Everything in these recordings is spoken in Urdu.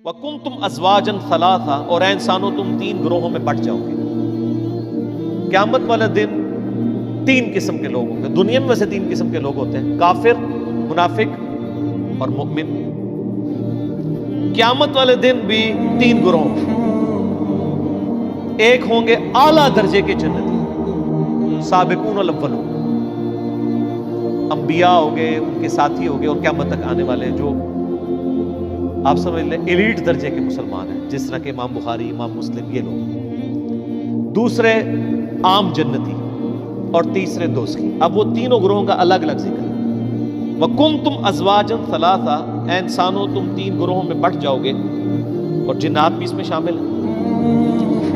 وَكُنْتُمْ أَزْوَاجًا ثَلَاثًا، اور اے انسانوں تم 3 گروہوں میں بٹ جاؤ گے۔ قیامت والے دن 3 قسم کے لوگ ہوں گے۔ دنیا میں ویسے 3 قسم کے لوگ ہوتے ہیں، کافر، منافق اور مؤمن۔ قیامت والے دن بھی 3 گروہ ہوں گے۔ ایک ہوں گے اعلیٰ درجے کے جنتی، سابقون الاولون، انبیاء ہو گئے، ان کے ساتھی ہو گئے، اور قیامت تک آنے والے جو آپ سمجھ لیں ایلیٹ درجے کے مسلمان ہیں، جس طرح کہ امام بخاری، امام مسلم، یہ لوگ۔ دوسرے عام جنتی، اور تیسرے دوزخی۔ اب وہ تینوں گروہوں کا الگ الگ ذکر ہے۔ وَكُنْتُمْ أَزْوَاجًا ثَلَاثًا، اے انسانوں تم 3 گروہوں میں بٹ جاؤ گے، اور جنات بھی اس میں شامل ہیں۔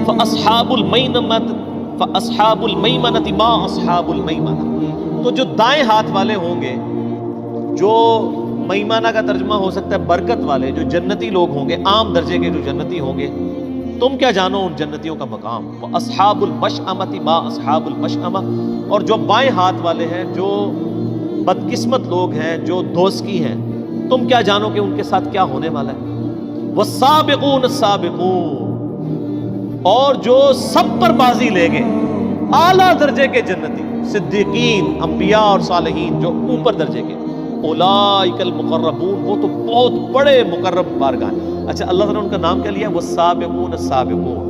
فَأَصْحَابُ الْمَيْمَنَةِ مَا أَصْحَابُ الْمَيْمَنَةِ، تو جو دائیں ہاتھ والے ہوں گے، جو میمنہ کا ترجمہ ہو سکتا ہے برکت والے، جو جنتی لوگ ہوں گے، عام درجے کے جو جنتی ہوں گے، تم کیا جانو ان جنتیوں کا مقام۔ وَأَصْحَابُ الْمَشْأَمَةِ مَا أَصْحَابُ الْمَشْأَمَةِ، اور جو بائیں ہاتھ والے ہیں، جو بدقسمت لوگ ہیں، جو دوزخی ہیں، تم کیا جانو کہ ان کے ساتھ کیا ہونے والا ہے۔ وَالسَّابِقُونَ السَّابِقُونَ، اور جو سب پر بازی لے گئے، اعلیٰ درجے کے جنتی، صدیقین، انبیاء اور صالحین، جو اوپر درجے کے، اولئک المقربون، وہ تو بہت بڑے مقرب بارگاہ ہیں۔ اچھا، اللہ تعالیٰ نے ان کا نام کیا لیا؟ والسابقون السابقون۔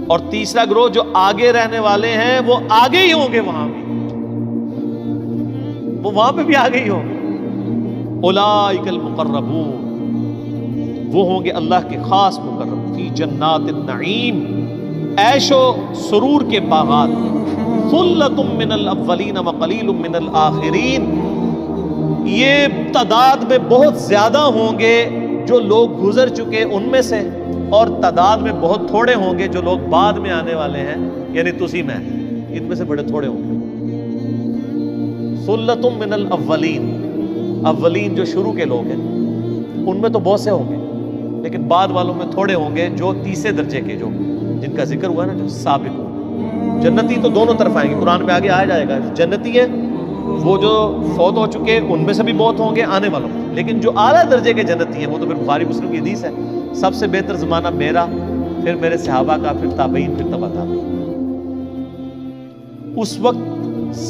اور تیسرا گروہ جو آگے رہنے والے ہیں، وہ آگے ہی ہوں گے، وہاں بھی وہ وہاں پہ بھی آگے ہی ہوں گے۔ اولئک المقربون، وہ ہوں گے اللہ کے خاص مقرب، فی جنات النعیم، عیش و سرور کے باغات میں۔ ثلۃ من الاولین وقلیل من الآخرین، یہ تعداد میں بہت زیادہ ہوں گے جو لوگ گزر چکے ان میں سے، اور تعداد میں بہت تھوڑے ہوں گے جو لوگ بعد میں آنے والے ہیں، یعنی تسی میں، ان میں سے بڑے تھوڑے ہوں گے۔ ثلۃ من الاولین، اولین جو شروع کے لوگ ہیں ان میں تو بہت سے ہوں گے، لیکن بعد والوں میں تھوڑے ہوں گے جو تیسرے درجے کے، جو جن کا ذکر ہوا ہے نا، جو سابق ہوں۔ جنتی تو دونوں طرف آئیں گے، قرآن میں آگے آیا جائے گا۔ جنتی ہیں وہ جو فوت ہو چکے، ان میں سے بھی بہت ہوں گے آنے والوں میں، لیکن جو اعلیٰ درجے کے جنتی ہیں وہ تو پھر بخاری مسلم کی حدیث ہے، سب سے بہتر زمانہ میرا، پھر میرے صحابہ کا، پھر تابعین، پھر تبع تابعین۔ اس وقت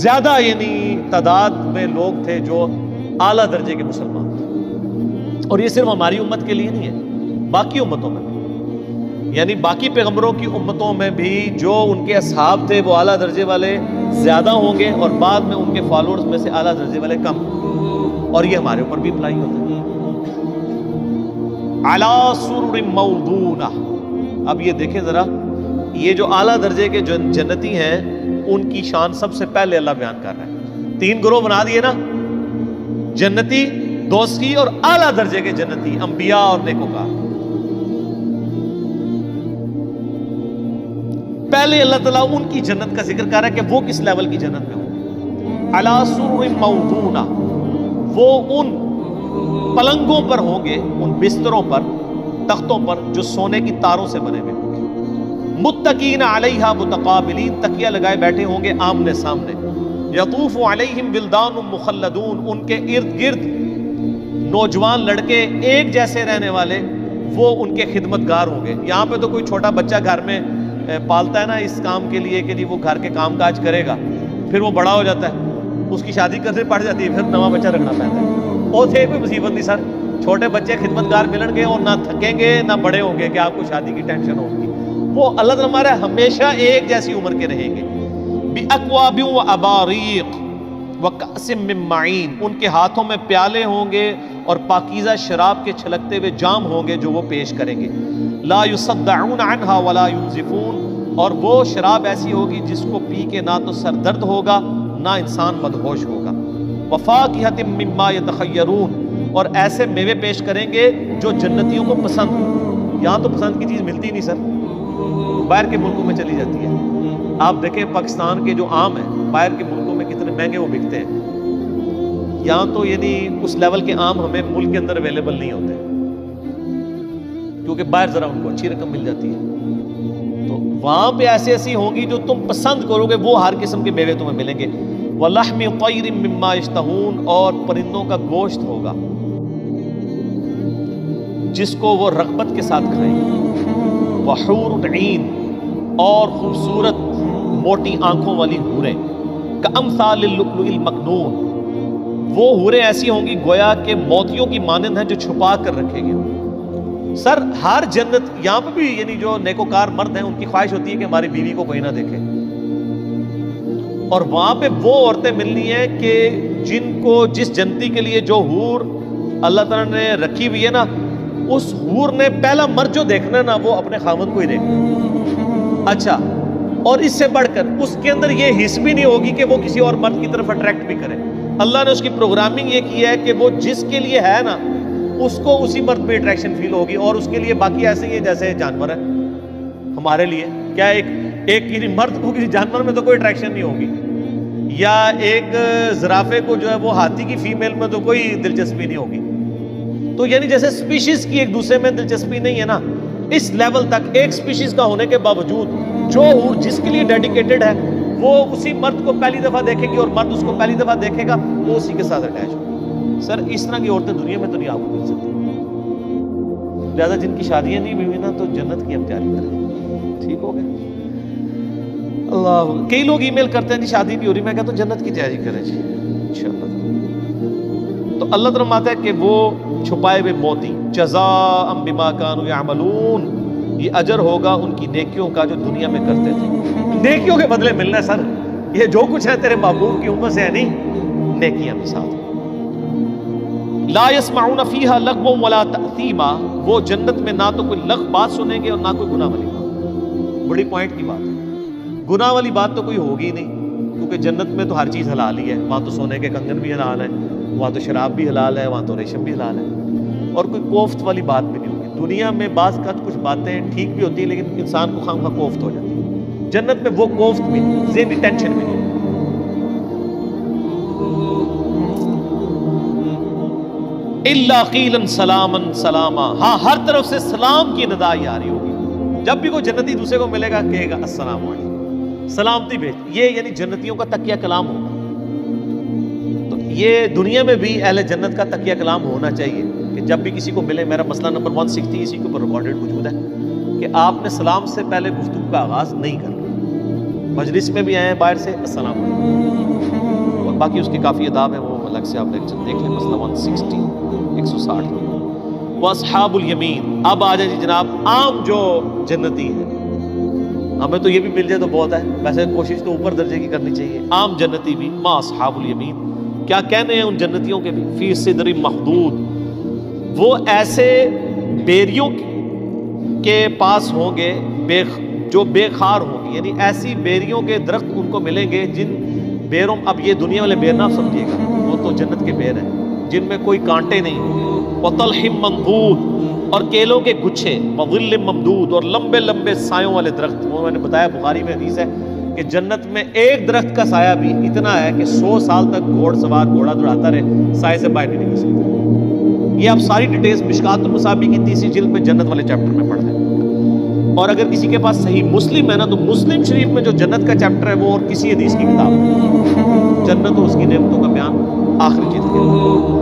زیادہ یعنی تعداد میں لوگ تھے جو اعلیٰ درجے کے مسلمان تھے، اور یہ صرف ہماری امت کے لیے نہیں ہے، باقی امتوں میں بھی، یعنی باقی پیغمبروں کی امتوں میں بھی جو ان کے اصحاب تھے وہ اعلیٰ درجے والے زیادہ ہوں گے، اور بعد میں ان کے فالوورز میں سے اعلیٰ درجے والے کم، اور یہ ہمارے اوپر بھی اپلائی ہوتا ہے۔ علی سرر موضونہ، اب یہ دیکھیں ذرا، یہ جو اعلیٰ درجے کے جنتی ہیں ان کی شان سب سے پہلے اللہ بیان کر رہا ہے۔ 3 گروہ بنا دیے نا، جنتی، دوزخی اور اعلیٰ درجے کے جنتی، انبیاء اور نیکوکار۔ پہلے اللہ تعالیٰ ان کی جنت کا ذکر کر رہا ہے کہ وہ کس لیول کی جنت میں ہوں گے۔ علی سرر موضونہ، وہ ان پلنگوں پر ہوں گے، ان بستروں پر، تختوں پر جو سونے کی تاروں سے بنے ہوئے ہوں گے۔ متکئین علیہا متقابلین، تکیہ لگائے بیٹھے ہوں گے آمنے سامنے۔ یطوف علیہم ولدان مخلدون، ان کے ارد گرد نوجوان لڑکے ایک جیسے رہنے والے، وہ ان کے خدمتگار ہوں گے۔ یہاں پہ تو کوئی چھوٹا بچہ گھر میں پالتا ہے نا اس کام کے لیے کہ وہ گھر کے کام کاج کرے گا، پھر وہ بڑا ہو جاتا ہے، اس کی شادی کرنے پڑ جاتی ہے، پھر نواں بچہ رکھنا پڑتا ہے۔ وہ تھے کوئی مصیبت نہیں سر، چھوٹے بچے خدمتگار ملن گے اور نہ تھکیں گے نہ بڑے ہوں گے کہ آپ کو شادی کی ٹینشن ہوگی۔ وہ اللہ تعالیٰ ہمارے ہمیشہ ایک جیسی عمر کے رہیں گے۔ بِأَكْوَابٍ وَأَبَارِيقٍ وَكَأْسٍ مِّن مَّعِينٍ، ان کے ہاتھوں میں پیالے ہوں گے اور پاکیزہ شراب کے چھلکتے ہوئے جام ہوں گے جو وہ پیش کریں گے۔ لا يصدعون عنها ولا ينزفون، اور وہ شراب ایسی ہوگی جس کو پی کے نہ تو سر درد ہوگا نہ انسان مدہوش ہوگا۔ وفاکہۃ مما یتخیرون، اور ایسے میوے پیش کریں گے جو جنتیوں کو پسند ہو۔ یہاں تو پسند کی چیز ملتی نہیں سر، باہر کے ملکوں میں چلی جاتی ہے۔ آپ دیکھیں پاکستان کے جو آم ہیں باہر کے ملکوں میں کتنے مہنگے وہ بکتے ہیں، یہاں تو یعنی اس لیول کے آم ہمیں ملک کے اندر اویلیبل نہیں ہوتے، کیونکہ باہر ذرا ان کو اچھی رقم مل جاتی ہے۔ تو وہاں پہ ایسی ہوں گی جو تم پسند کرو گے، وہ ہر قسم کے میوے تمہیں ملیں گے۔ وَلَحْمِ طَيْرٍ مِّمَّا يَشْتَهُونَ، اور پرندوں کا گوشت ہوگا جس کو وہ رغبت کے ساتھ کھائیں گے، وحور عین، اور خوبصورت موٹی آنکھوں والی حوریں، کامثال اللؤلؤ المکنون، وہ حوریں ایسی ہوں گی گویا کہ موتیوں کی مانند ہیں جو چھپا کر رکھے گئے۔ سر ہر جنت، یہاں پہ بھی یعنی جو نیکوکار مرد ہیں ان کی خواہش ہوتی ہے کہ ہماری بیوی کو کوئی نہ دیکھے، اور وہاں پہ وہ عورتیں ملنی ہیں کہ جن کو، جس جنتی کے لیے جو حور اللہ تعالیٰ نے رکھی ہوئی ہے نا، اس حور نے پہلا مرد جو دیکھنا ہے نا وہ اپنے خاوند کو ہی دیکھنا۔ اچھا، اور اس سے بڑھ کر اس کے اندر یہ حس بھی نہیں ہوگی کہ وہ کسی اور مرد کی طرف اٹریکٹ بھی کرے۔ اللہ نے اس کی پروگرامنگ یہ کی ہے کہ وہ جس کے لیے ہے نا اس کو اسی مرد پہ اٹریکشن فیل ہوگی، اور اس کے لیے باقی ایسے ہی ہے جیسے جانور ہے ہمارے لیے۔ کیا ایک مرد کو کسی جانور میں تو کوئی اٹریکشن نہیں ہوگی، یا ایک زرافے کو جو ہے وہ ہاتھی کی فیمیل میں تو کوئی دلچسپی نہیں ہوگی۔ تو یعنی جیسے سپیشیز کی ایک دوسرے میں دلچسپی نہیں ہے نا، اس لیول تک ایک سپیشیز کا ہونے کے باوجود جو حور جس کے لیے ڈیڈیکیٹڈ ہے وہ اسی مرد کو پہلی دفعہ دیکھے گی اور مرد اس کو پہلی دفعہ دیکھے گا، وہ اسی کے ساتھ اٹیچ ہوگا۔ سر اس طرح کی عورتیں دنیا میں تو نہیں آپ کو مل سکتی، لہٰذا جن کی شادیاں نہیں ہوئی نا تو جنت کی ہم تیاری کریں۔ ٹھیک ہو گیا؟ اللہ، کئی لوگ ای میل کرتے ہیں جی شادی بھی ہو رہی، میں کہتا ہوں جنت کی تیاری کریں جی انشاءاللہ۔ تو اللہ تعالیٰ فرماتا ہے کہ وہ چھپائے ہوئے موتی، جزاء بما كانوا يعملون، یہ اجر ہوگا ان کی نیکیوں کا جو دنیا میں کرتے تھے۔ نیکیوں کے بدلے ملنا ہے سر، یہ جو کچھ ہے تیرے محبوب کی امت سے ہے نہیں، نیکیاں بھی ساتھ۔ لا يسمعون فيها لغوا ولا تأثیما، وہ جنت میں نہ تو کوئی لغو بات سنیں گے اور نہ کوئی گناہ والی بات۔ بڑی پوائنٹ کی بات ہے، گناہ والی بات تو کوئی ہوگی نہیں، کیونکہ جنت میں تو ہر چیز حلال ہی ہے، وہاں تو سونے کے کنگن بھی حلال ہے، وہاں تو شراب بھی حلال ہے، وہاں تو ریشم بھی حلال ہے، اور کوئی کوفت والی بات بھی نہیں ہوگی۔ دنیا میں بعض کا کچھ باتیں ٹھیک بھی ہوتی ہیں لیکن انسان کو خام خواہ کوفت ہو جاتی ہے، جنت میں وہ کوفت بھی نہیں، ذہنی ٹینشن بھی نہیں۔ الا قیلا سلاما سلاما، ہاں ہر طرف سے سلام کی ندا آ رہی ہوگی۔ جب بھی کوئی جنتی دوسرے کو ملے گا کہے گا السلام علیکم، سلامتی بھیج، یہ یعنی جنتیوں کا تکیہ کلام ہوگا۔ تو یہ دنیا میں بھی اہل جنت کا تکیہ کلام ہونا چاہیے کہ جب بھی کسی کو ملے، میرا مسئلہ نمبر 160 اسی کے اوپر ریکارڈڈ موجود ہے کہ آپ نے سلام سے پہلے گفتگو کا آغاز نہیں کرنا۔ مجلس میں بھی آئے ہیں باہر سے السلام علیکم، اور باقی اس کے کافی آداب ہیں، وہ الگ سے آپ لیکچر دیکھ لیں، مسئلہ 160 وہ اصحاب الیمین۔ اب آ جائیں جی جناب عام جو جنتی ہیں، ہمیں تو یہ بھی مل جائے تو بہت ہے، ویسے کوشش تو اوپر درجے کی کرنی چاہیے۔ عام جنتی بھی، ما اصحاب الیمین، کیا کہنے ہیں ان جنتیوں کے بھی، فی صدر مخضود، وہ ایسے بیریوں کے پاس ہوں گے جو بے خار ہوں گی، یعنی ایسی بیریوں کے درخت ان کو ملیں گے جن بیروں، اب یہ دنیا والے بیر نہ سمجھیے گا، وہ تو جنت کے بیر ہیں جن میں کوئی کانٹے نہیں ہوں گے۔ وطلح منضود، اور کیلوں کے گچھے، وظل ممدود، اور لمبے لمبے سایوں والے درخت۔ وہ میں نے بتایا بخاری میں حدیث ہے کہ جنت میں ایک درخت کا سایہ بھی اتنا ہے کہ 100 سال تک گھوڑ سوار گھوڑا دوڑاتا رہے، سائے سے باہر نہیں نکل سکتا۔ یہ آپ ساری ڈیٹیلز مشکات المصابیح کی 30 جلد میں جنت والے چیپٹر میں پڑھ لیں، اور اگر کسی کے پاس صحیح مسلم ہے نا تو مسلم شریف میں جو جنت کا چیپٹر ہے وہ اور کسی حدیث کی کتاب میں جنت اور اس کی نعمتوں کا بیان آخری جلد کے اندر۔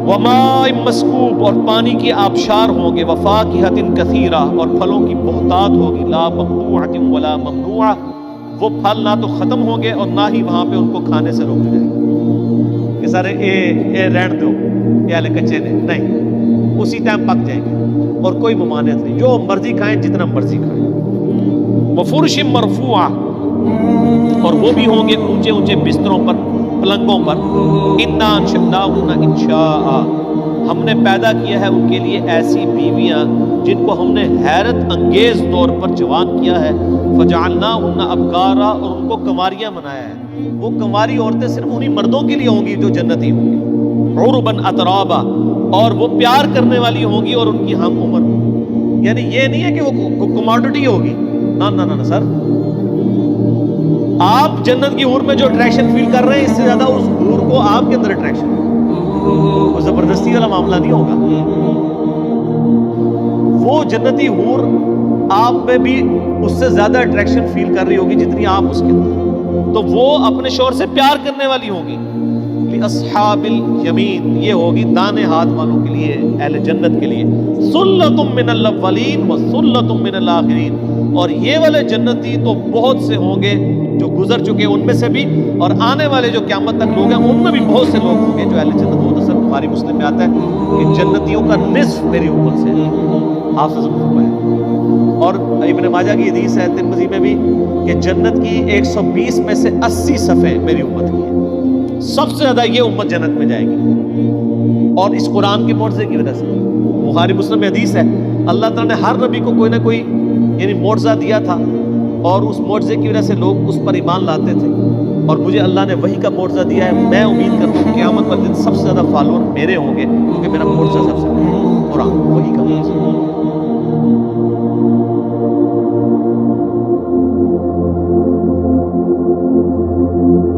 وماء مسکوب، اور پانی کی آبشار ہوں گے، وفاکہۃ کثیرہ، اور پھلوں کی بہتات ہوگی، لا مقطوعۃ ولا ممنوعہ، وہ پھل نہ تو ختم ہوں گے اور نہ ہی وہاں پہ ان کو کھانے سے روکا جائے گا کہ سر اے رہن دو، یہ ہلے کچے نے، نہیں، اسی ٹائم پک جائیں گے اور کوئی ممانعت نہیں، جو مرضی کھائیں جتنا مرضی کھائیں۔ وفرش مرفوعہ، اور وہ بھی ہوں گے اونچے اونچے بستروں پر، پلنگوں پر۔ انا انشأناہن انشاء، ہم نے پیدا کیا ہے ان کے لیے ایسی بیویاں جن کو ہم نے حیرت انگیز طور پر جوان کیا ہے۔ فجعلناہن ابکارا، اور ان کو کنواریاں بنایا ہے۔ وہ کنواری عورتیں صرف انہی مردوں کے لیے ہوں گی جو جنتی ہوں گی۔ عربا اترابا، اور وہ پیار کرنے والی ہوں گی اور ان کی ہم عمر ہوں گی۔ یعنی یہ نہیں ہے کہ وہ کموڈٹی ہوگی، نہ نہ نہ سر، آپ جنت کی حور میں جو اٹریکشن فیل کر رہے ہیں اس سے زیادہ اس حور کو آپ کے اندر اٹریکشن، وہ زبردستی والا معاملہ نہیں ہوگا۔ وہ جنتی حور آپ میں بھی اس سے زیادہ اٹریکشن فیل کر رہی ہوگی جتنی آپ اس کے اندر، تو وہ اپنے شوہر سے پیار کرنے والی ہوگی۔ لِأَصْحَابِ الْيَمِينِ، یہ ہوگی دانے ہاتھ والوں کے لیے، اہل جنت کے لیے، ثُلَّةٌ مِّنَ الْأَوَّلِينَ وَثُلَّةٌ مِّنَ الْآخِرِينَ، اور یہ والے جنتی تو بہت سے ہوں گے جو گزر چکے ان میں سے بھی، اور آنے والے جو قیامت تک لوگ ہیں ان میں بھی بہت سے لوگ ہوں گے جو اہل جنت ہوں۔ تو سر بخاری مسلم میں آتا ہے کہ جنتیوں کا نصف میری امت سے ہے، آپ سے ضرور ہے۔ اور ابن ماجہ کی حدیث ہے ترمذی میں بھی کہ جنت کی 120 میں سے 80 صفحے میری امت کی ہیں، سب سے زیادہ یہ امت جنت میں جائے گی، اور اس قرآن کے معجزے کی وجہ سے۔ بخاری مسلم میں حدیث ہے اللہ تعالیٰ نے ہر نبی کو کوئی نہ کوئی یعنی معجزہ دیا تھا، اور اس معجزے کی وجہ سے لوگ اس پر ایمان لاتے تھے، اور مجھے اللہ نے وہی کا معجزہ دیا ہے۔ میں امید کرتا ہوں قیامت والے دن سب سے زیادہ فالوور میرے ہوں گے، کیونکہ میرا معجزہ سب سے بڑا ہے قرآن، وہی کا معجزہ۔